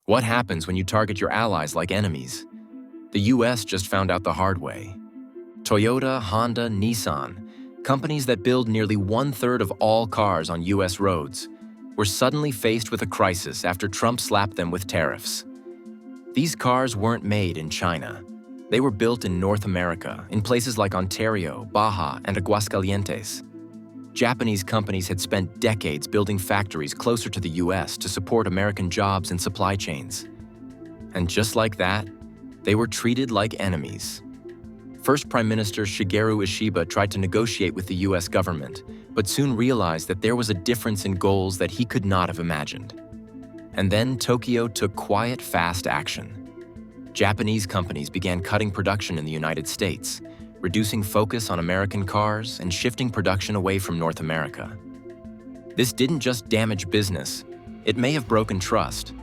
What happens when you target your allies like enemies? The US just found out the hard way. Toyota, Honda, Nissan, companies that build nearly 1/3 of all cars on US roads, were suddenly faced with a crisis after Trump slapped them with tariffs. These cars weren't made in China. They were built in North America, in places like Ontario, Baja, and Aguascalientes. Japanese companies had spent decades building factories closer to the US to support American jobs and supply chains. And just like that, they were treated like enemies. First Prime Minister Shigeru Ishiba tried to negotiate with the US government, but soon realized that there was a difference in goals that he could not have imagined. And then Tokyo took quiet, fast action. Japanese companies began cutting production in the United States, reducing focus on American cars and shifting production away from North America. This didn't just damage business, it may have broken trust.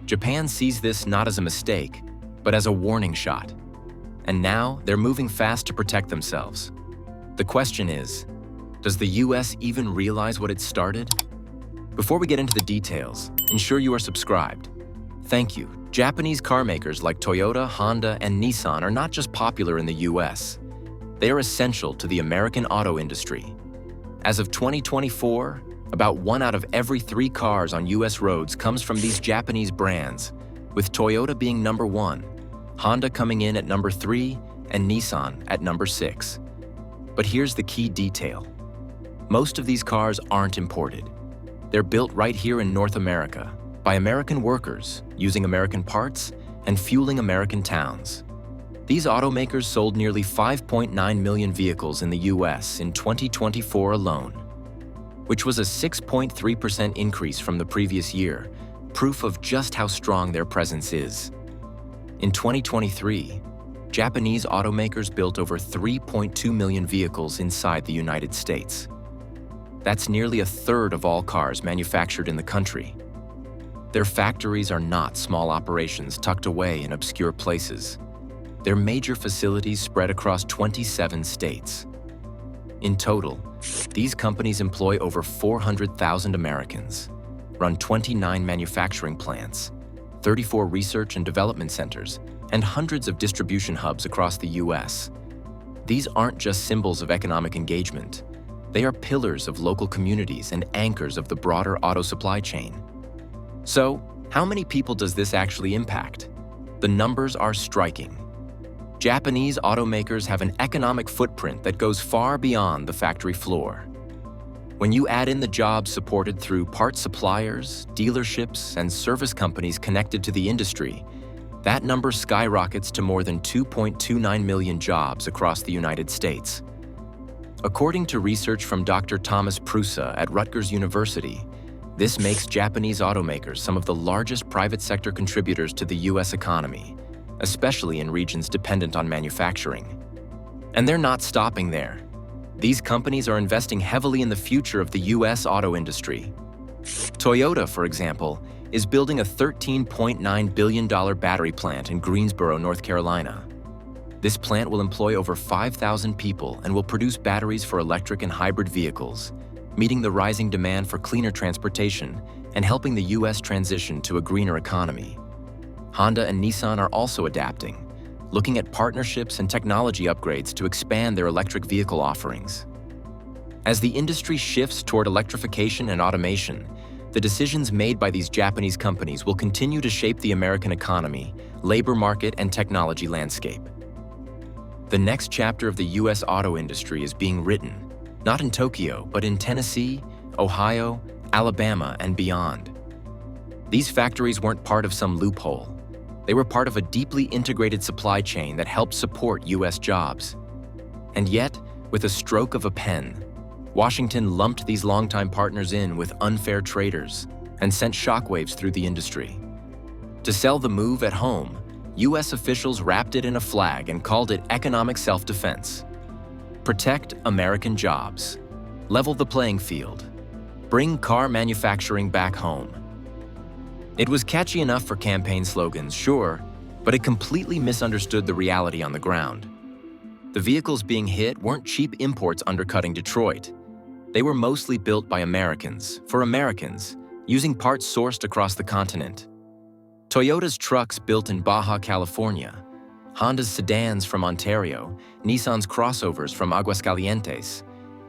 Japan sees this not as a mistake, but as a warning shot. And now they're moving fast to protect themselves. The question is, does the US even realize what it started? Before we get into the details, ensure you are subscribed. Thank you. Japanese car makers like Toyota, Honda, and Nissan are not just popular in the US. They are essential to the American auto industry. As of 2024, about 1 out of every 3 cars on US roads comes from these Japanese brands, with Toyota being number 1, Honda coming in at number 3, and Nissan at number 6. But here's the key detail. Most of these cars aren't imported. They're built right here in North America, by American workers, using American parts and fueling American towns. These automakers sold nearly 5.9 million vehicles in the US in 2024 alone, which was a 6.3% increase from the previous year, proof of just how strong their presence is. In 2023, Japanese automakers built over 3.2 million vehicles inside the United States. That's nearly 1/3 of all cars manufactured in the country. Their factories are not small operations tucked away in obscure places. They're major facilities spread across 27 states. In total, these companies employ over 400,000 Americans, run 29 manufacturing plants, 34 research and development centers, and hundreds of distribution hubs across the US. These aren't just symbols of economic engagement. They are pillars of local communities and anchors of the broader auto supply chain. So, how many people does this actually impact? The numbers are striking. Japanese automakers have an economic footprint that goes far beyond the factory floor. When you add in the jobs supported through parts suppliers, dealerships, and service companies connected to the industry, that number skyrockets to more than 2.29 million jobs across the United States. According to research from Dr. Thomas Prusa at Rutgers University, this makes Japanese automakers some of the largest private sector contributors to the US economy, especially in regions dependent on manufacturing. And they're not stopping there. These companies are investing heavily in the future of the US auto industry. Toyota, for example, is building a $13.9 billion battery plant in Greensboro, North Carolina. This plant will employ over 5,000 people and will produce batteries for electric and hybrid vehicles, meeting the rising demand for cleaner transportation and helping the US transition to a greener economy. Honda and Nissan are also adapting, looking at partnerships and technology upgrades to expand their electric vehicle offerings. As the industry shifts toward electrification and automation, the decisions made by these Japanese companies will continue to shape the American economy, labor market, and technology landscape. The next chapter of the US auto industry is being written, not in Tokyo, but in Tennessee, Ohio, Alabama, and beyond. These factories weren't part of some loophole. They were part of a deeply integrated supply chain that helped support US jobs. And yet, with a stroke of a pen, Washington lumped these longtime partners in with unfair traders and sent shockwaves through the industry. To sell the move at home, US officials wrapped it in a flag and called it economic self-defense. Protect American jobs. Level the playing field. Bring car manufacturing back home. It was catchy enough for campaign slogans, sure, but it completely misunderstood the reality on the ground. The vehicles being hit weren't cheap imports undercutting Detroit. They were mostly built by Americans, for Americans, using parts sourced across the continent. Toyota's trucks built in Baja California, Honda's sedans from Ontario, Nissan's crossovers from Aguascalientes.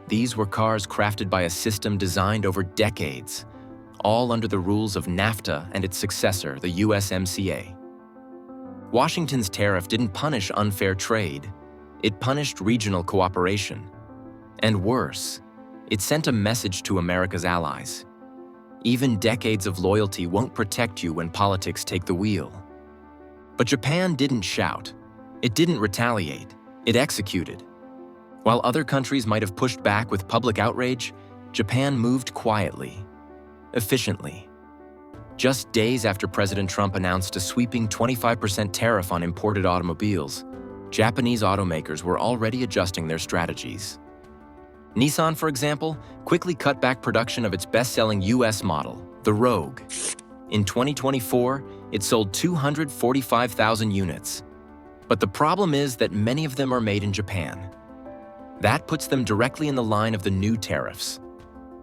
These were cars crafted by a system designed over decades, all under the rules of NAFTA and its successor, the USMCA. Washington's tariff didn't punish unfair trade, it punished regional cooperation. And worse, it sent a message to America's allies. Even decades of loyalty won't protect you when politics take the wheel. But Japan didn't shout. It didn't retaliate. It executed. While other countries might have pushed back with public outrage, Japan moved quietly, efficiently. Just days after President Trump announced a sweeping 25% tariff on imported automobiles, Japanese automakers were already adjusting their strategies. Nissan, for example, quickly cut back production of its best-selling US model, the Rogue. In 2024, it sold 245,000 units. But the problem is that many of them are made in Japan. That puts them directly in the line of the new tariffs.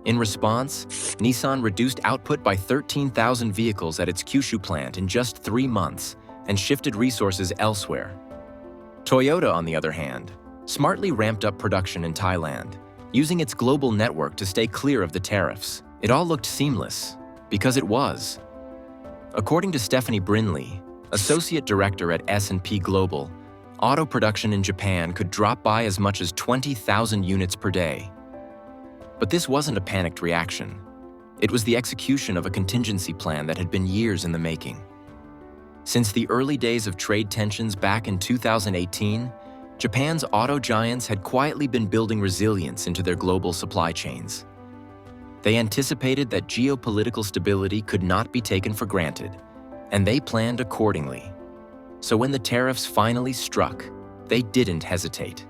In response, Nissan reduced output by 13,000 vehicles at its Kyushu plant in just 3 months and shifted resources elsewhere. Toyota, on the other hand, smartly ramped up production in Thailand, using its global network to stay clear of the tariffs. It all looked seamless, because it was. According to Stephanie Brinley, Associate Director at S&P Global, auto production in Japan could drop by as much as 20,000 units per day. But this wasn't a panicked reaction. It was the execution of a contingency plan that had been years in the making. Since the early days of trade tensions back in 2018, Japan's auto giants had quietly been building resilience into their global supply chains. They anticipated that geopolitical stability could not be taken for granted, and they planned accordingly. So when the tariffs finally struck, they didn't hesitate.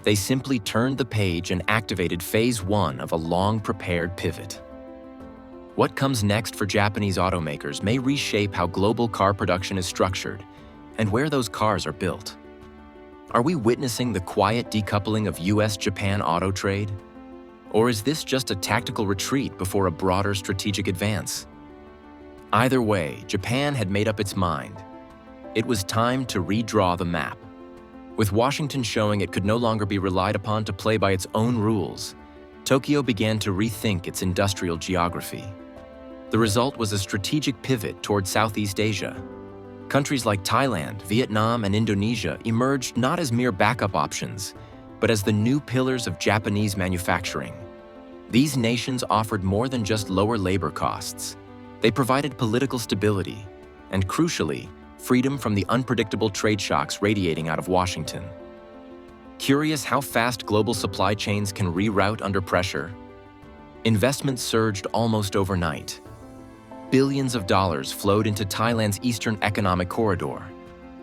They simply turned the page and activated phase 1 of a long-prepared pivot. What comes next for Japanese automakers may reshape how global car production is structured and where those cars are built. Are we witnessing the quiet decoupling of US-Japan auto trade? Or is this just a tactical retreat before a broader strategic advance? Either way, Japan had made up its mind. It was time to redraw the map. With Washington showing it could no longer be relied upon to play by its own rules, Tokyo began to rethink its industrial geography. The result was a strategic pivot toward Southeast Asia. Countries like Thailand, Vietnam, and Indonesia emerged not as mere backup options, but as the new pillars of Japanese manufacturing. These nations offered more than just lower labor costs. They provided political stability, and crucially, freedom from the unpredictable trade shocks radiating out of Washington. Curious how fast global supply chains can reroute under pressure? Investment surged almost overnight. Billions of dollars flowed into Thailand's Eastern Economic Corridor,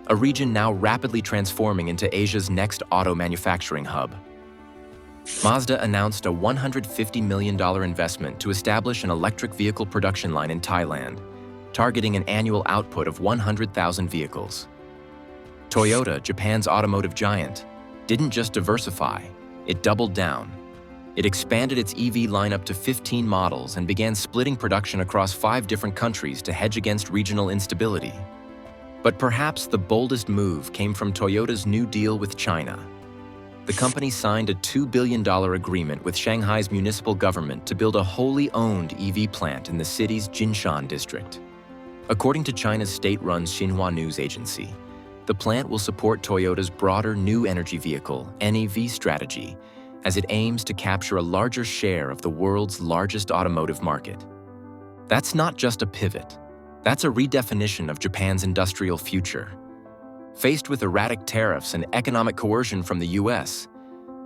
a region now rapidly transforming into Asia's next auto manufacturing hub. Mazda announced a $150 million investment to establish an electric vehicle production line in Thailand, targeting an annual output of 100,000 vehicles. Toyota, Japan's automotive giant, didn't just diversify, it doubled down. It expanded its EV lineup to 15 models and began splitting production across 5 different countries to hedge against regional instability. But perhaps the boldest move came from Toyota's new deal with China. The company signed a $2 billion agreement with Shanghai's municipal government to build a wholly owned EV plant in the city's Jinshan district. According to China's state-run Xinhua news agency, the plant will support Toyota's broader new energy vehicle (NEV) strategy as it aims to capture a larger share of the world's largest automotive market. That's not just a pivot. That's a redefinition of Japan's industrial future. Faced with erratic tariffs and economic coercion from the US,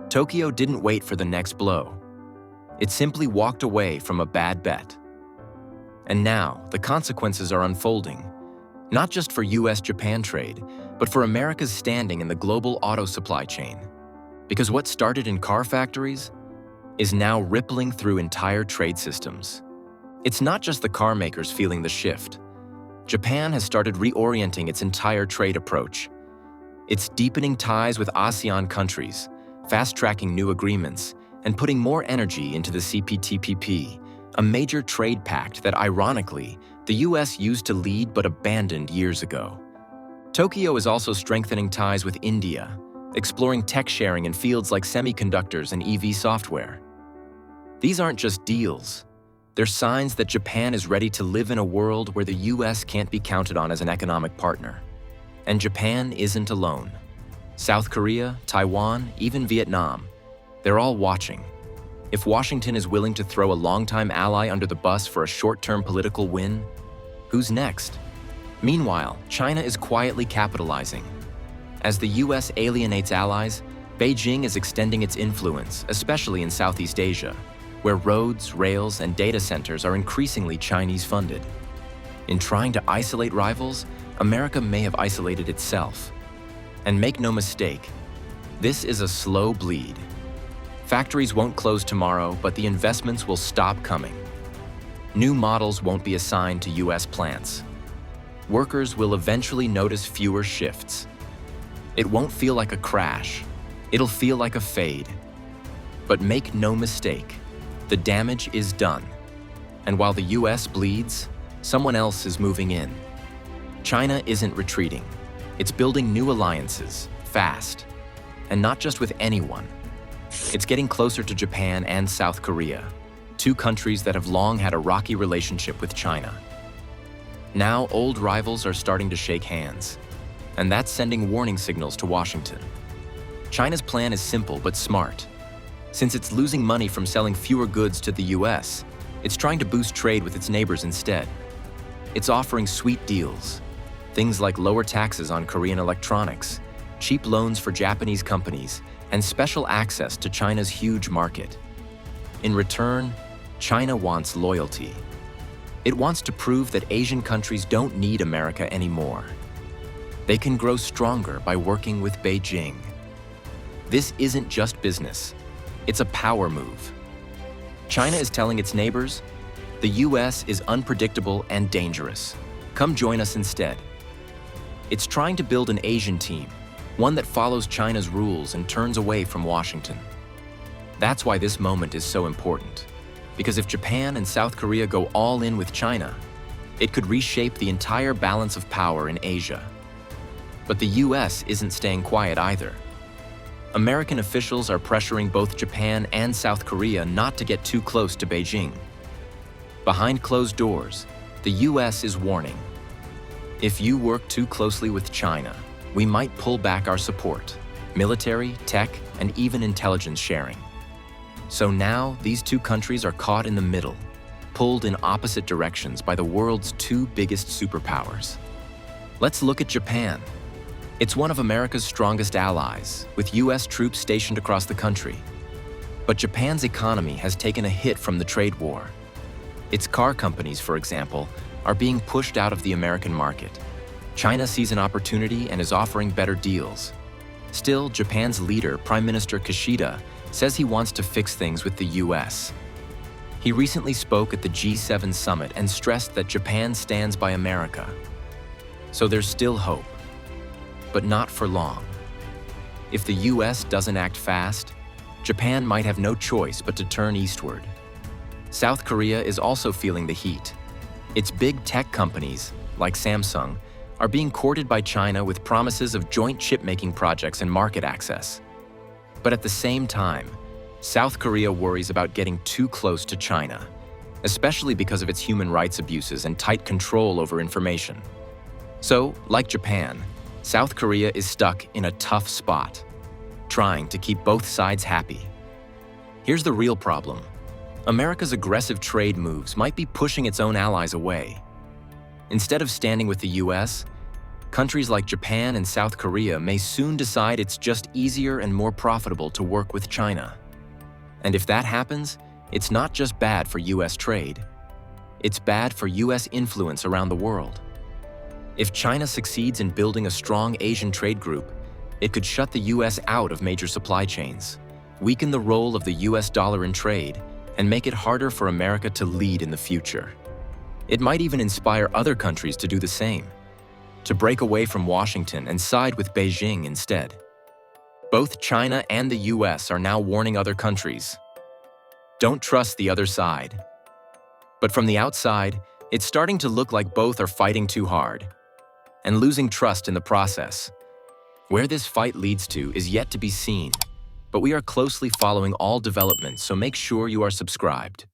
Tokyo didn't wait for the next blow. It simply walked away from a bad bet. And now, the consequences are unfolding, not just for US-Japan trade, but for America's standing in the global auto supply chain. Because what started in car factories is now rippling through entire trade systems. It's not just the car makers feeling the shift. Japan has started reorienting its entire trade approach. It's deepening ties with ASEAN countries, fast-tracking new agreements, and putting more energy into the CPTPP, a major trade pact that ironically the US used to lead but abandoned years ago. Tokyo is also strengthening ties with India, exploring tech sharing in fields like semiconductors and EV software. These aren't just deals. They're signs that Japan is ready to live in a world where the US can't be counted on as an economic partner. And Japan isn't alone. South Korea, Taiwan, even Vietnam, they're all watching. If Washington is willing to throw a longtime ally under the bus for a short-term political win, who's next? Meanwhile, China is quietly capitalizing. As the US alienates allies, Beijing is extending its influence, especially in Southeast Asia, where roads, rails, and data centers are increasingly Chinese-funded. In trying to isolate rivals, America may have isolated itself. And make no mistake, this is a slow bleed. Factories won't close tomorrow, but the investments will stop coming. New models won't be assigned to US plants. Workers will eventually notice fewer shifts. It won't feel like a crash. It'll feel like a fade. But make no mistake, the damage is done. And while the US bleeds, someone else is moving in. China isn't retreating. It's building new alliances, fast. And not just with anyone. It's getting closer to Japan and South Korea, two countries that have long had a rocky relationship with China. Now, old rivals are starting to shake hands, and that's sending warning signals to Washington. China's plan is simple but smart. Since it's losing money from selling fewer goods to the US, it's trying to boost trade with its neighbors instead. It's offering sweet deals, things like lower taxes on Korean electronics, cheap loans for Japanese companies, and special access to China's huge market. In return, China wants loyalty. It wants to prove that Asian countries don't need America anymore. They can grow stronger by working with Beijing. This isn't just business. It's a power move. China is telling its neighbors, the US is unpredictable and dangerous. Come join us instead. It's trying to build an Asian team, one that follows China's rules and turns away from Washington. That's why this moment is so important. Because if Japan and South Korea go all in with China, it could reshape the entire balance of power in Asia. But the US isn't staying quiet either. American officials are pressuring both Japan and South Korea not to get too close to Beijing. Behind closed doors, the US is warning. If you work too closely with China, we might pull back our support, military, tech, and even intelligence sharing. So now, these two countries are caught in the middle, pulled in opposite directions by the world's two biggest superpowers. Let's look at Japan. It's one of America's strongest allies, with US troops stationed across the country. But Japan's economy has taken a hit from the trade war. Its car companies, for example, are being pushed out of the American market. China sees an opportunity and is offering better deals. Still, Japan's leader, Prime Minister Kishida, says he wants to fix things with the US. He recently spoke at the G7 summit and stressed that Japan stands by America. So there's still hope, but not for long. If the US doesn't act fast, Japan might have no choice but to turn eastward. South Korea is also feeling the heat. Its big tech companies, like Samsung, are being courted by China with promises of joint chip-making projects and market access. But at the same time, South Korea worries about getting too close to China, especially because of its human rights abuses and tight control over information. So, like Japan, South Korea is stuck in a tough spot, trying to keep both sides happy. Here's the real problem. America's aggressive trade moves might be pushing its own allies away. Instead of standing with the US, countries like Japan and South Korea may soon decide it's just easier and more profitable to work with China. And if that happens, it's not just bad for US trade. It's bad for US influence around the world. If China succeeds in building a strong Asian trade group, it could shut the US out of major supply chains, weaken the role of the US dollar in trade, and make it harder for America to lead in the future. It might even inspire other countries to do the same, to break away from Washington and side with Beijing instead. Both China and the US are now warning other countries. Don't trust the other side. But from the outside, It's starting to look like both are fighting too hard and losing trust in the process. Where this fight leads to is yet to be seen, but we are closely following all developments, so make sure you are subscribed.